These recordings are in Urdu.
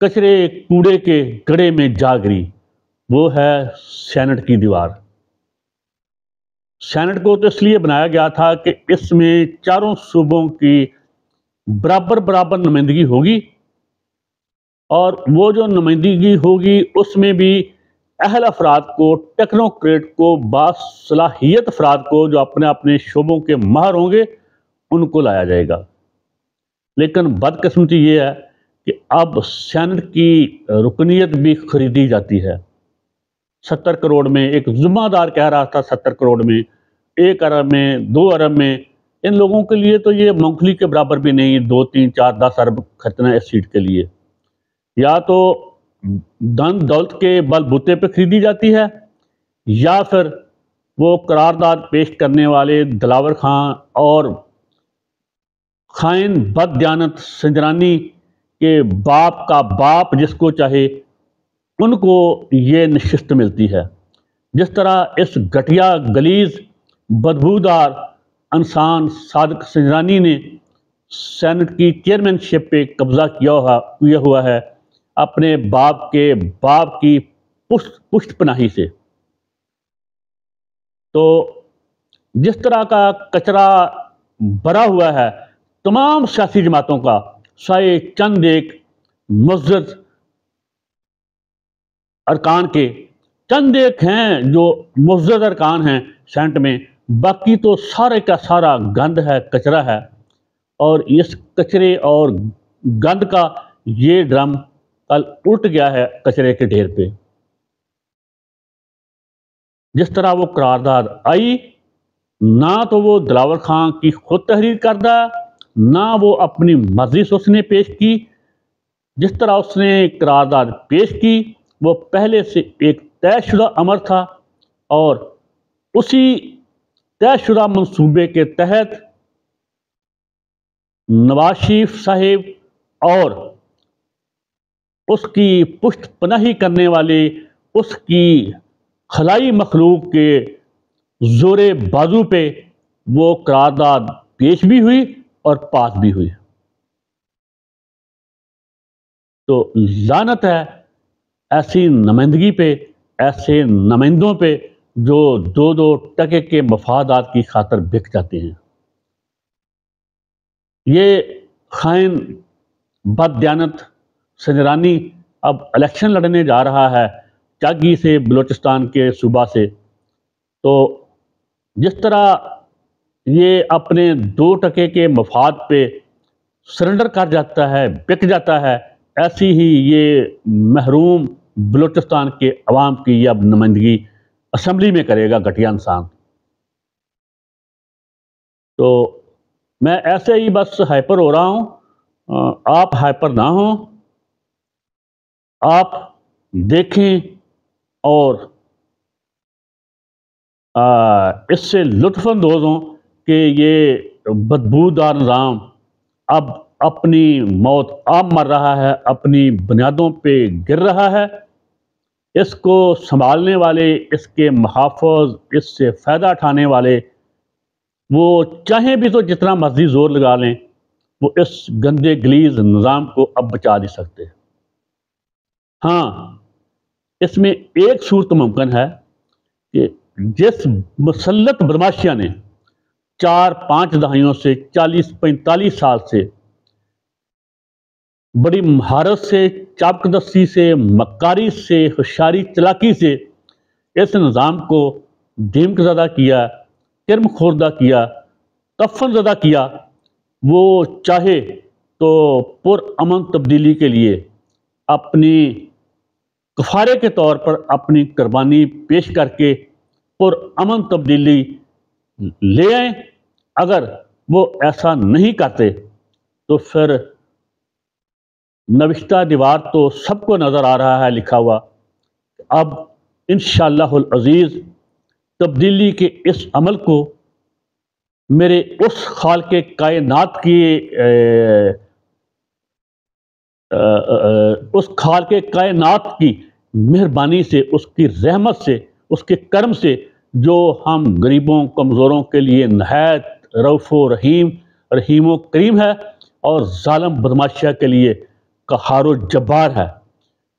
کچرے کوڑے کے گڑھے میں جا گری، وہ ہے سینٹ کی دیوار۔ سینٹ کو تو اس لیے بنایا گیا تھا کہ اس میں چاروں صوبوں کی برابر برابر نمائندگی ہوگی، اور وہ جو نمائندگی ہوگی اس میں بھی اہل افراد کو، ٹیکنوکریٹ کو، باصلاحیت افراد کو جو اپنے اپنے شعبوں کے ماہر ہوں گے ان کو لایا جائے گا۔ لیکن بدقسمتی یہ ہے کہ اب سینٹ کی رکنیت بھی خریدی جاتی ہے۔ 70 کروڑ میں، ایک ذمہ دار کہہ رہا تھا 70 کروڑ میں، 1 ارب میں، 2 ارب میں، ان لوگوں کے لیے تو یہ مونگ پھلی کے برابر بھی نہیں، 2، 3، 4، 10 ارب خرچنا اس سیٹ کے لیے۔ یا تو دن دولت کے بل بوتے پہ خریدی جاتی ہے، یا پھر وہ قرارداد پیش کرنے والے دلاور خان اور خائن بد دیانت سنجرانی کے باپ کا باپ جس کو چاہے ان کو یہ نشست ملتی ہے۔ جس طرح اس گھٹیا گلیز بدبودار انسان صادق سنجرانی نے سینٹ کی چیئرمین شپ پہ قبضہ کیا ہوا ہے اپنے باپ کے باپ کی پشت پناہی سے، تو جس طرح کا کچرا بھرا ہوا ہے تمام سیاسی جماعتوں کا، سائے چند ایک معزز ارکان کے، چند ایک ہیں جو معزز ارکان ہیں سینٹ میں، باقی تو سارے کا سارا گند ہے، کچرا ہے، اور اس کچرے اور گند کا یہ ڈرم کل الٹ گیا ہے کچرے کے ڈھیر پہ۔ جس طرح وہ قرارداد آئی، نہ تو وہ دلاور خان کی خود تحریر کردہ، نہ وہ اپنی مرضی سے اس نے پیش کی۔ جس طرح اس نے قرارداد پیش کی وہ پہلے سے ایک طے شدہ امر تھا، اور اسی طے شدہ منصوبے کے تحت نواز شریف صاحب اور اس کی پشت پناہی کرنے والے اس کی خلائی مخلوق کے زور بازو پہ وہ قرارداد پیش بھی ہوئی اور پاس بھی ہوئی۔ تو لعنت ہے ایسی نمائندگی پہ، ایسے نمائندوں پہ جو 2 ٹکے کے مفادات کی خاطر بک جاتے ہیں۔ یہ خائن بد دیانت سنجرانی اب الیکشن لڑنے جا رہا ہے چاگی سے، بلوچستان کے صوبہ سے، تو جس طرح یہ اپنے 2 ٹکے کے مفاد پہ سرنڈر کر جاتا ہے، بک جاتا ہے، ایسی ہی یہ محروم بلوچستان کے عوام کی یہ اب نمائندگی اسمبلی میں کرے گا گھٹیا انسان۔ تو میں ایسے ہی بس ہائپر ہو رہا ہوں، آپ ہائپر نہ ہوں، آپ دیکھیں اور اس سے لطف اندوز ہوں کہ یہ بدبودار نظام اب اپنی موت آپ مر رہا ہے، اپنی بنیادوں پہ گر رہا ہے۔ اس کو سنبھالنے والے، اس کے محافظ، اس سے فائدہ اٹھانے والے، وہ چاہیں بھی تو جتنا مرضی زور لگا لیں، وہ اس گندے گلیز نظام کو اب بچا نہیں سکتے۔ ہاں، اس میں ایک صورت ممکن ہے کہ جس مسلط بدماشیہ نے 4-5 دہائیوں سے، 40-45 سال سے بڑی مہارت سے، چاپک دستی سے، مکاری سے، ہوشیاری چلاکی سے اس نظام کو دیمک زدہ کیا، کرم خوردہ کیا، کفن زدہ کیا، وہ چاہے تو پر امن تبدیلی کے لیے اپنی کفارے کے طور پر اپنی قربانی پیش کر کے پر امن تبدیلی لے آئیں۔ اگر وہ ایسا نہیں کرتے تو پھر نوشتہ دیوار تو سب کو نظر آ رہا ہے لکھا ہوا، اب انشاءاللہ العزیز تبدیلی کے اس عمل کو میرے اس خالق کائنات کی اس خالق کائنات کی مہربانی سے، اس کی رحمت سے، اس کے کرم سے، جو ہم غریبوں کمزوروں کے لیے نہایت رؤوف و رحیم و کریم ہے، اور ظالم بدماشیہ کے لیے قہار و جبار ہے،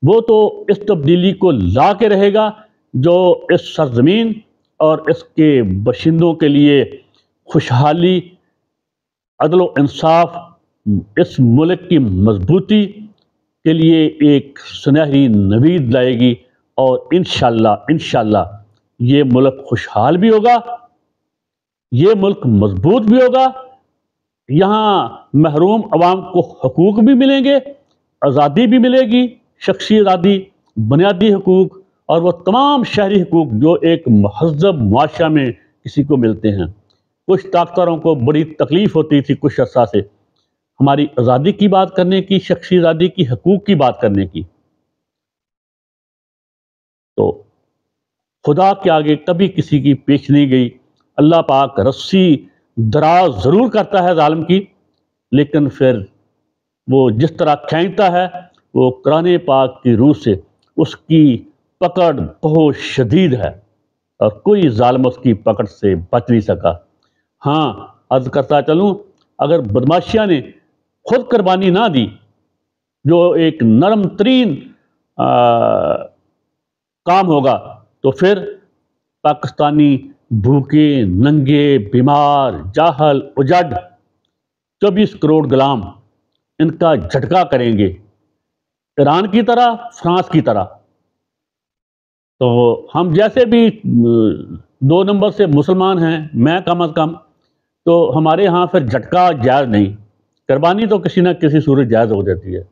وہ تو اس تبدیلی کو لا کے رہے گا جو اس سرزمین اور اس کے باشندوں کے لیے خوشحالی، عدل و انصاف، اس ملک کی مضبوطی کے لیے ایک سنہری نوید لائے گی، اور انشاءاللہ یہ ملک خوشحال بھی ہوگا، یہ ملک مضبوط بھی ہوگا، یہاں محروم عوام کو حقوق بھی ملیں گے، آزادی بھی ملے گی، شخصی آزادی، بنیادی حقوق، اور وہ تمام شہری حقوق جو ایک مہذب معاشرہ میں کسی کو ملتے ہیں۔ کچھ طاقتوروں کو بڑی تکلیف ہوتی تھی کچھ عرصہ سے ہماری آزادی کی بات کرنے کی، شخصی آزادی کی، حقوق کی بات کرنے کی، تو خدا کے آگے کبھی کسی کی پیش نہیں گئی۔ اللہ پاک رسی دراز ضرور کرتا ہے ظالم کی، لیکن پھر وہ جس طرح کھینچتا ہے وہ قرآن پاک کی روح سے اس کی پکڑ بہت شدید ہے، اور کوئی ظالم اس کی پکڑ سے بچ نہیں سکا۔ ہاں، عرض کرتا چلوں، اگر بدماشیہ نے خود قربانی نہ دی، جو ایک نرم ترین کام ہوگا، تو پھر پاکستانی بھوکے، ننگے، بیمار، جاہل، اجڑ 24 کروڑ غلام ان کا جھٹکا کریں گے، ایران کی طرح، فرانس کی طرح۔ تو ہم جیسے بھی 2 نمبر سے مسلمان ہیں، میں کم از کم، تو ہمارے ہاں پھر جھٹکا جائز نہیں، قربانی تو کسی نہ کسی صورت جائز ہو جاتی ہے۔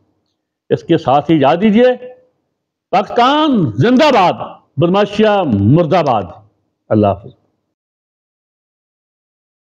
اس کے ساتھ ہی یاد دیجیے، پاکستان زندہ باد، بدماشیہ مردہ باد۔ اللہ حافظ۔